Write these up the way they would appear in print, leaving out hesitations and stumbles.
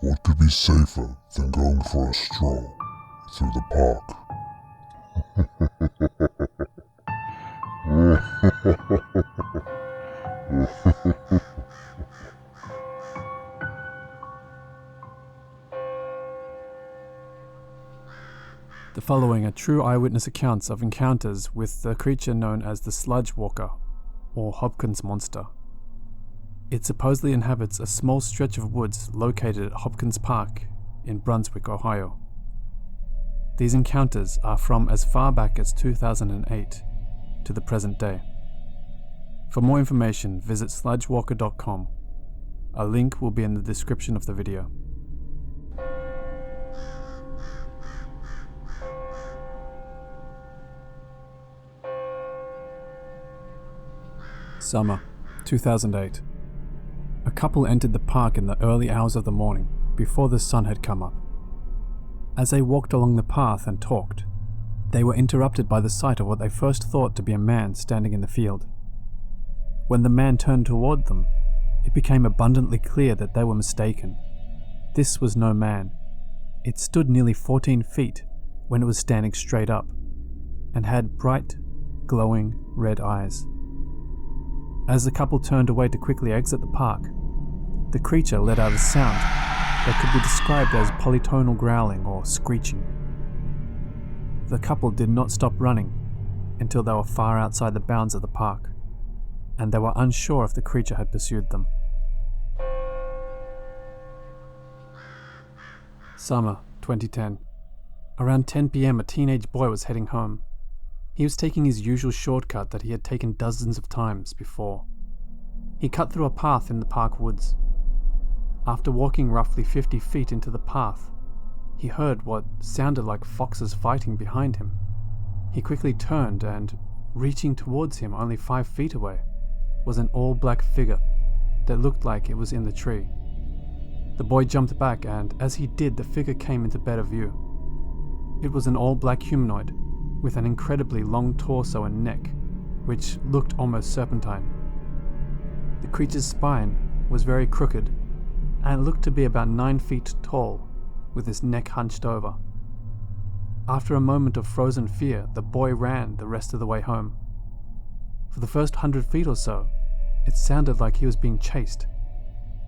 What could be safer than going for a stroll through the park? The following are true eyewitness accounts of encounters with the creature known as the Sludgewalker, or Hopkins monster. It supposedly inhabits a small stretch of woods located at Hopkins Park in Brunswick, Ohio. These encounters are from as far back as 2008 to the present day. For more information, visit sludgewalker.com. A link will be in the description of the video. Summer, 2008. A couple entered the park in the early hours of the morning, before the sun had come up. As they walked along the path and talked, they were interrupted by the sight of what they first thought to be a man standing in the field. When the man turned toward them, it became abundantly clear that they were mistaken. This was no man. It stood nearly 14 feet when it was standing straight up, and had bright, glowing red eyes. As the couple turned away to quickly exit the park, the creature let out a sound that could be described as polytonal growling or screeching. The couple did not stop running until they were far outside the bounds of the park, and they were unsure if the creature had pursued them. Summer, 2010. Around 10 p.m. a teenage boy was heading home. He was taking his usual shortcut that he had taken dozens of times before. He cut through a path in the park woods. After walking roughly 50 feet into the path, he heard what sounded like foxes fighting behind him. He quickly turned and, reaching towards him only 5 feet away, was an all-black figure that looked like it was in the tree. The boy jumped back, and as he did, the figure came into better view. It was an all-black humanoid with an incredibly long torso and neck, which looked almost serpentine. The creature's spine was very crooked, and it looked to be about 9 feet tall, with his neck hunched over. After a moment of frozen fear, the boy ran the rest of the way home. For the first 100 feet or so, it sounded like he was being chased,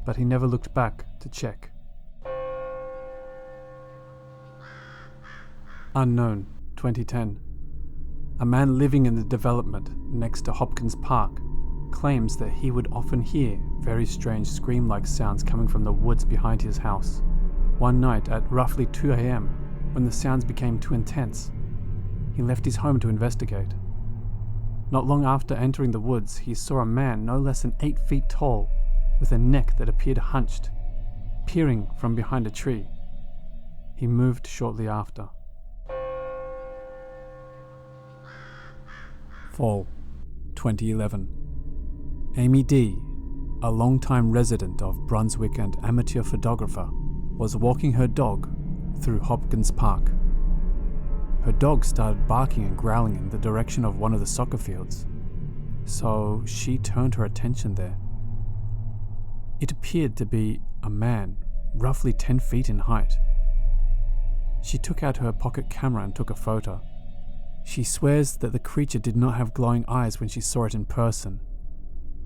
but he never looked back to check. Unknown, 2010. A man living in the development next to Hopkins Park claims that he would often hear very strange scream-like sounds coming from the woods behind his house. One night at roughly 2 a.m., when the sounds became too intense, he left his home to investigate. Not long after entering the woods, he saw a man no less than 8 feet tall, with a neck that appeared hunched, peering from behind a tree. He moved shortly after. Fall, 2011. Amy D., a long-time resident of Brunswick and amateur photographer, was walking her dog through Hopkins Park. Her dog started barking and growling in the direction of one of the soccer fields, so she turned her attention there. It appeared to be a man, roughly 10 feet in height. She took out her pocket camera and took a photo. She swears that the creature did not have glowing eyes when she saw it in person,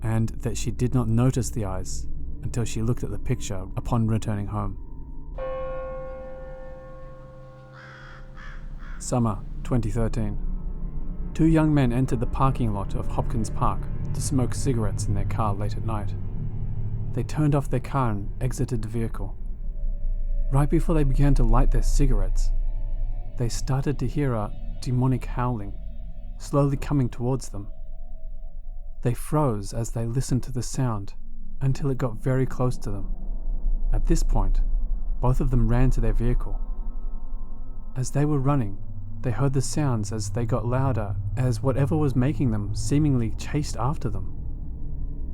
and that she did not notice the eyes until she looked at the picture upon returning home. Summer, 2013. 2 young men entered the parking lot of Hopkins Park to smoke cigarettes in their car late at night. They turned off their car and exited the vehicle. Right before they began to light their cigarettes, they started to hear a demonic howling, slowly coming towards them. They froze as they listened to the sound until it got very close to them. At this point, both of them ran to their vehicle. As they were running, they heard the sounds as they got louder, as whatever was making them seemingly chased after them.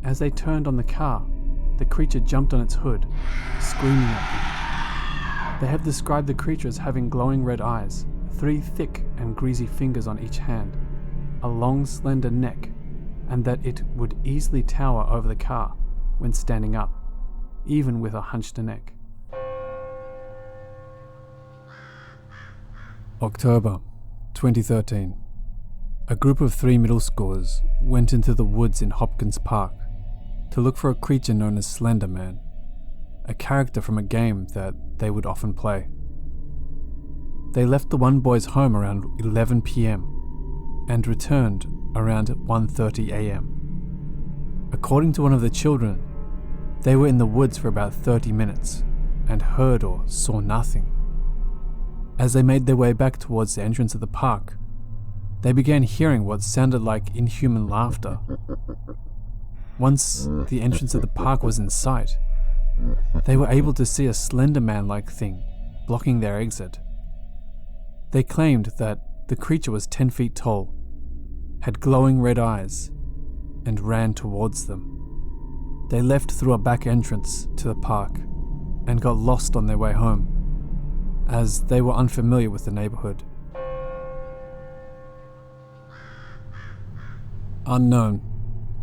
As they turned on the car, the creature jumped on its hood, screaming at them. They have described the creature as having glowing red eyes, 3 thick and greasy fingers on each hand, a long slender neck, and that it would easily tower over the car when standing up, even with a hunched neck. October 2013. A group of 3 middle schoolers went into the woods in Hopkins Park to look for a creature known as Slender Man, a character from a game that they would often play. They left the one boy's home around 11 p.m. and returned around 1:30 a.m. According to one of the children, they were in the woods for about 30 minutes and heard or saw nothing. As they made their way back towards the entrance of the park, they began hearing what sounded like inhuman laughter. Once the entrance of the park was in sight, they were able to see a Slender Man-like thing blocking their exit. They claimed that the creature was 10 feet tall, had glowing red eyes, and ran towards them. They left through a back entrance to the park and got lost on their way home, as they were unfamiliar with the neighborhood. Unknown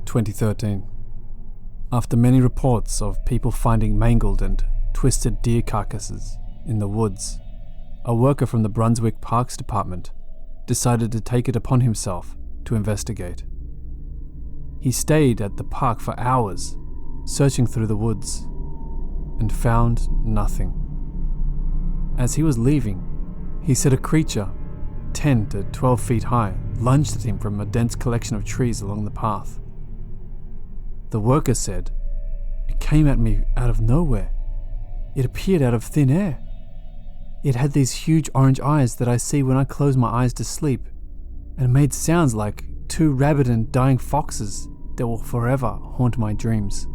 2013. After many reports of people finding mangled and twisted deer carcasses in the woods, a worker from the Brunswick Parks Department decided to take it upon himself to investigate. He stayed at the park for hours, searching through the woods, and found nothing. As he was leaving, he said a creature, 10 to 12 feet high, lunged at him from a dense collection of trees along the path. The worker said, "It came at me out of nowhere. It appeared out of thin air. It had these huge orange eyes that I see when I close my eyes to sleep, and made sounds like 2 rabid and dying foxes that will forever haunt my dreams."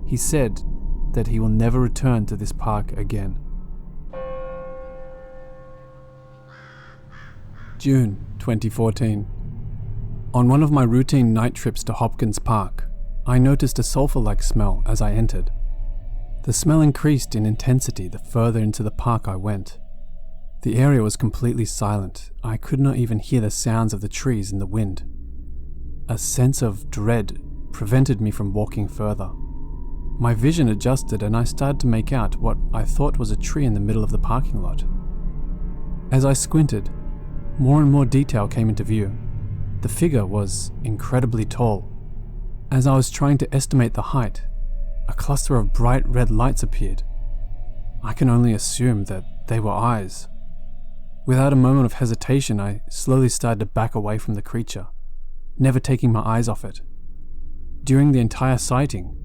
He said that he will never return to this park again. June 2014. On one of my routine night trips to Hopkins Park, I noticed a sulfur-like smell as I entered. The smell increased in intensity the further into the park I went. The area was completely silent. I could not even hear the sounds of the trees and the wind. A sense of dread prevented me from walking further. My vision adjusted and I started to make out what I thought was a tree in the middle of the parking lot. As I squinted, more and more detail came into view. The figure was incredibly tall. As I was trying to estimate the height, a cluster of bright red lights appeared. I can only assume that they were eyes. Without a moment of hesitation, I slowly started to back away from the creature, never taking my eyes off it. During the entire sighting,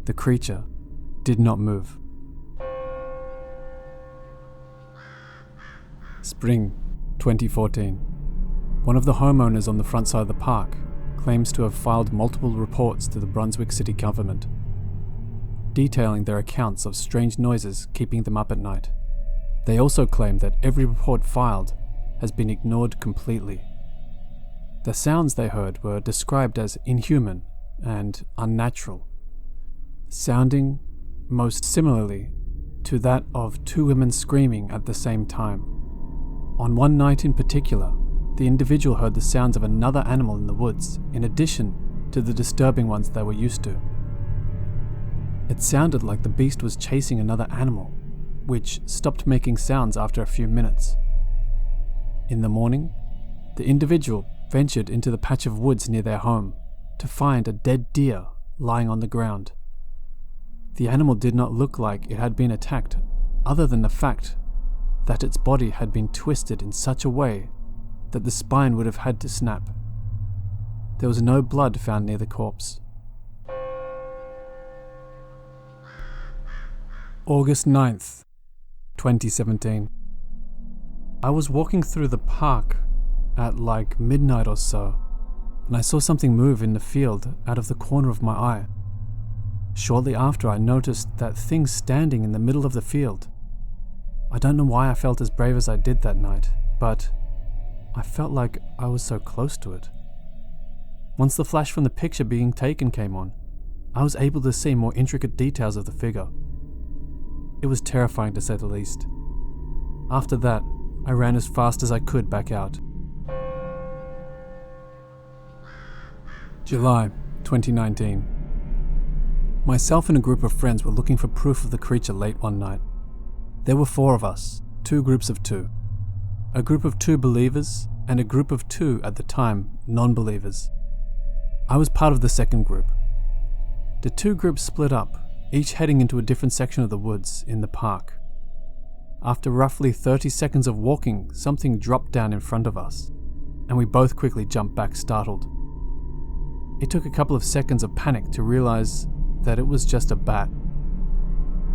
the creature did not move. Spring 2014. One of the homeowners on the front side of the park claims to have filed multiple reports to the Brunswick city government, detailing their accounts of strange noises keeping them up at night. They also claim that every report filed has been ignored completely. The sounds they heard were described as inhuman and unnatural, sounding most similarly to that of 2 women screaming at the same time. On one night in particular, the individual heard the sounds of another animal in the woods, in addition to the disturbing ones they were used to. It sounded like the beast was chasing another animal, which stopped making sounds after a few minutes. In the morning, the individual ventured into the patch of woods near their home to find a dead deer lying on the ground. The animal did not look like it had been attacked, other than the fact that its body had been twisted in such a way that the spine would have had to snap. There was no blood found near the corpse. August 9th, 2017. I was walking through the park at like midnight or so, and I saw something move in the field out of the corner of my eye. Shortly after, I noticed that thing standing in the middle of the field. I don't know why I felt as brave as I did that night, but I felt like I was so close to it. Once the flash from the picture being taken came on, I was able to see more intricate details of the figure. It was terrifying to say the least. After that, I ran as fast as I could back out. July 2019. Myself and a group of friends were looking for proof of the creature late one night. There were 4 of us, 2 groups of 2. a group of 2 believers and a group of 2 at the time non-believers. I was part of the second group. The 2 groups split up, each heading into a different section of the woods in the park. After roughly 30 seconds of walking, something dropped down in front of us, and we both quickly jumped back startled. It took a couple of seconds of panic to realize that it was just a bat.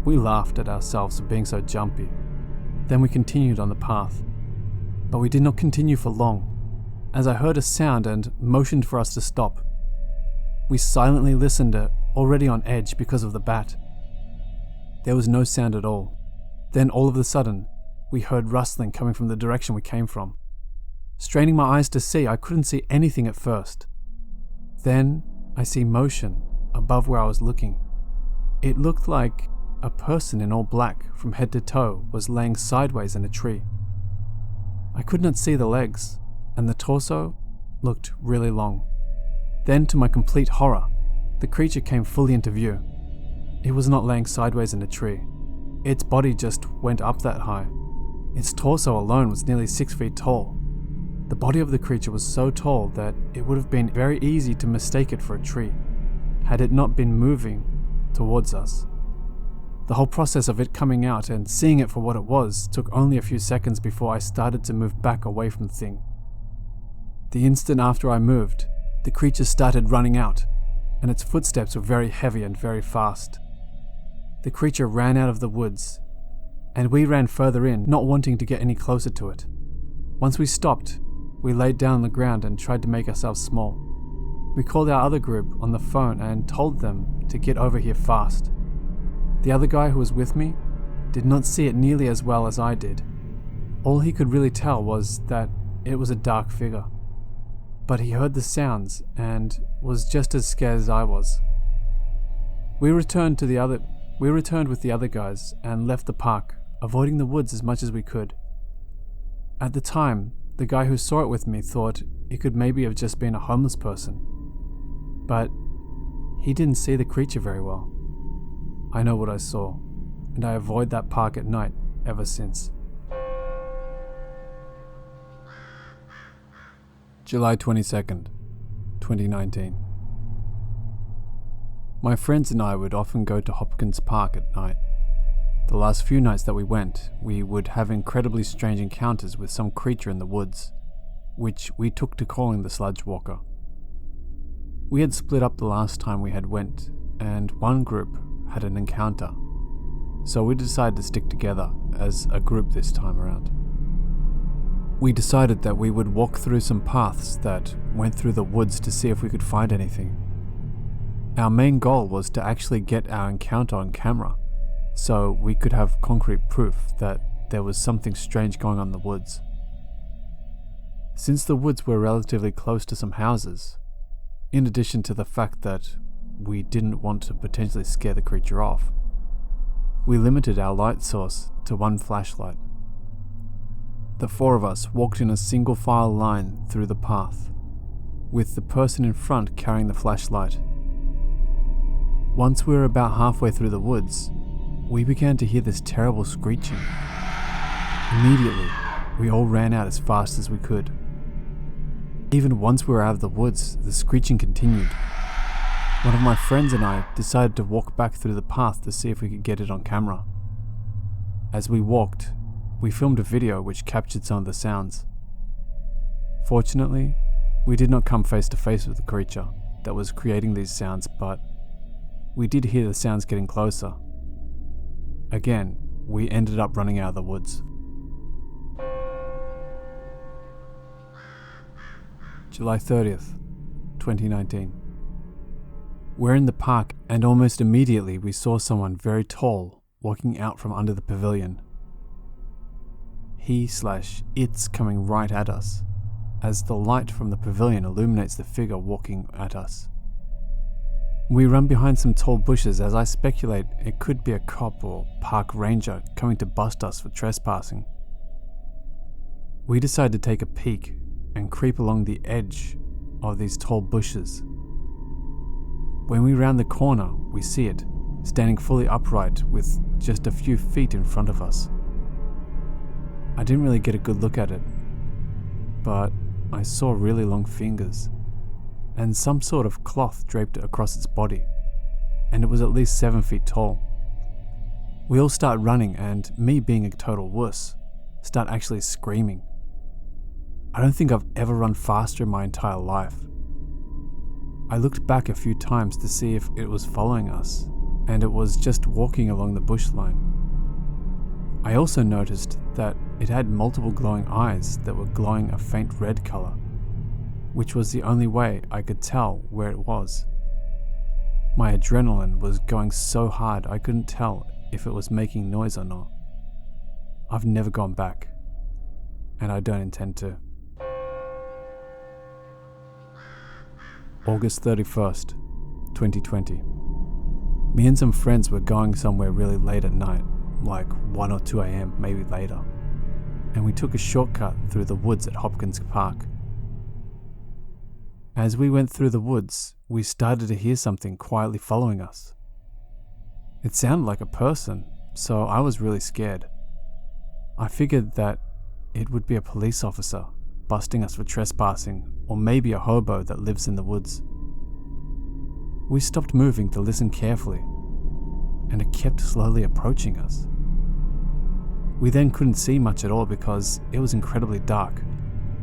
We laughed at ourselves for being so jumpy. Then we continued on the path. But we did not continue for long, as I heard a sound and motioned for us to stop. We silently listened, already on edge because of the bat. There was no sound at all. Then all of a sudden, we heard rustling coming from the direction we came from. Straining my eyes to see, I couldn't see anything at first. Then I see motion above where I was looking. It looked like a person in all black from head to toe was laying sideways in a tree. I could not see the legs, and the torso looked really long. Then, to my complete horror, the creature came fully into view. It was not laying sideways in a tree. Its body just went up that high. Its torso alone was nearly 6 feet tall. The body of the creature was so tall that it would have been very easy to mistake it for a tree, had it not been moving towards us. The whole process of it coming out and seeing it for what it was took only a few seconds before I started to move back away from the thing. The instant after I moved, the creature started running out, and its footsteps were very heavy and very fast. The creature ran out of the woods, and we ran further in, not wanting to get any closer to it. Once we stopped, we laid down on the ground and tried to make ourselves small. We called our other group on the phone and told them to get over here fast. The other guy who was with me did not see it nearly as well as I did. All he could really tell was that it was a dark figure. But he heard the sounds and was just as scared as I was. We returned with the other guys and left the park, avoiding the woods as much as we could. At the time, the guy who saw it with me thought it could maybe have just been a homeless person. But he didn't see the creature very well. I know what I saw, and I avoid that park at night ever since. July 22nd, 2019. My friends and I would often go to Hopkins Park at night. The last few nights that we went, we would have incredibly strange encounters with some creature in the woods, which we took to calling the Sludgewalker. We had split up the last time we had went, and one group had an encounter, so we decided to stick together as a group this time around. We decided that we would walk through some paths that went through the woods to see if we could find anything. Our main goal was to actually get our encounter on camera, so we could have concrete proof that there was something strange going on in the woods. Since the woods were relatively close to some houses, in addition to the fact that we didn't want to potentially scare the creature off, we limited our light source to one flashlight. The 4 of us walked in a single file line through the path, with the person in front carrying the flashlight. Once we were about halfway through the woods, we began to hear this terrible screeching. Immediately, we all ran out as fast as we could. Even once we were out of the woods, the screeching continued. One of my friends and I decided to walk back through the path to see if we could get it on camera. As we walked, we filmed a video which captured some of the sounds. Fortunately, we did not come face to face with the creature that was creating these sounds, but we did hear the sounds getting closer. Again, we ended up running out of the woods. July 30th, 2019. We're in the park, and almost immediately we saw someone very tall walking out from under the pavilion. He/it's coming right at us, as the light from the pavilion illuminates the figure walking at us. We run behind some tall bushes as I speculate it could be a cop or park ranger coming to bust us for trespassing. We decide to take a peek and creep along the edge of these tall bushes. When we round the corner, we see it, standing fully upright with just a few feet in front of us. I didn't really get a good look at it, but I saw really long fingers and some sort of cloth draped across its body, and it was at least 7 feet tall. We all start running, and me being a total wuss, start actually screaming. I don't think I've ever run faster in my entire life. I looked back a few times to see if it was following us, and it was just walking along the bush line. I also noticed that it had multiple glowing eyes that were glowing a faint red color, which was the only way I could tell where it was. My adrenaline was going so hard I couldn't tell if it was making noise or not. I've never gone back, and I don't intend to. August 31st, 2020. Me and some friends were going somewhere really late at night, like 1 or 2 a.m, maybe later, and we took a shortcut through the woods at Hopkins Park. As we went through the woods, we started to hear something quietly following us. It sounded like a person, so I was really scared. I figured that it would be a police officer busting us for trespassing, or maybe a hobo that lives in the woods. We stopped moving to listen carefully, and it kept slowly approaching us. We then couldn't see much at all because it was incredibly dark,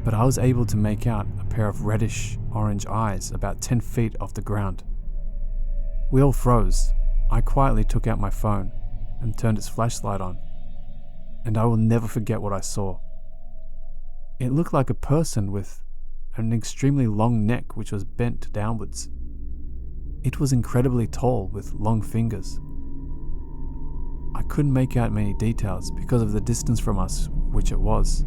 but I was able to make out a pair of reddish orange eyes about 10 feet off the ground. We all froze. I quietly took out my phone and turned its flashlight on, and I will never forget what I saw. It looked like a person with an extremely long neck which was bent downwards. It was incredibly tall with long fingers. I couldn't make out many details because of the distance from us, which it was,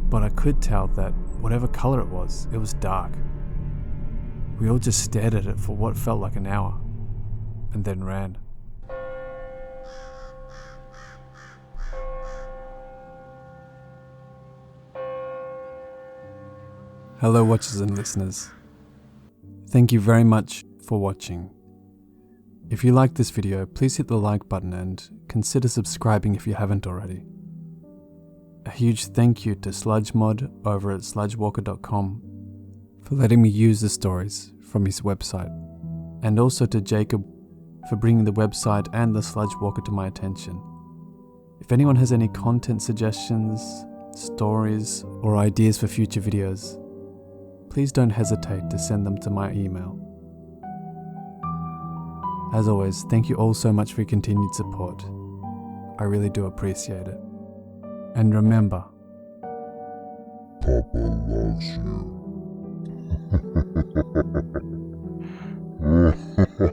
but I could tell that whatever color it was dark. We all just stared at it for what felt like an hour, and then ran. Hello watchers and listeners. Thank you very much for watching. If you liked this video, please hit the like button and consider subscribing if you haven't already. A huge thank you to Sludgemod over at sludgewalker.com for letting me use the stories from his website, and also to Jacob for bringing the website and the Sludgewalker to my attention. If anyone has any content suggestions, stories, or ideas for future videos, please don't hesitate to send them to my email. As always, thank you all so much for your continued support. I really do appreciate it. And remember, Papa loves you.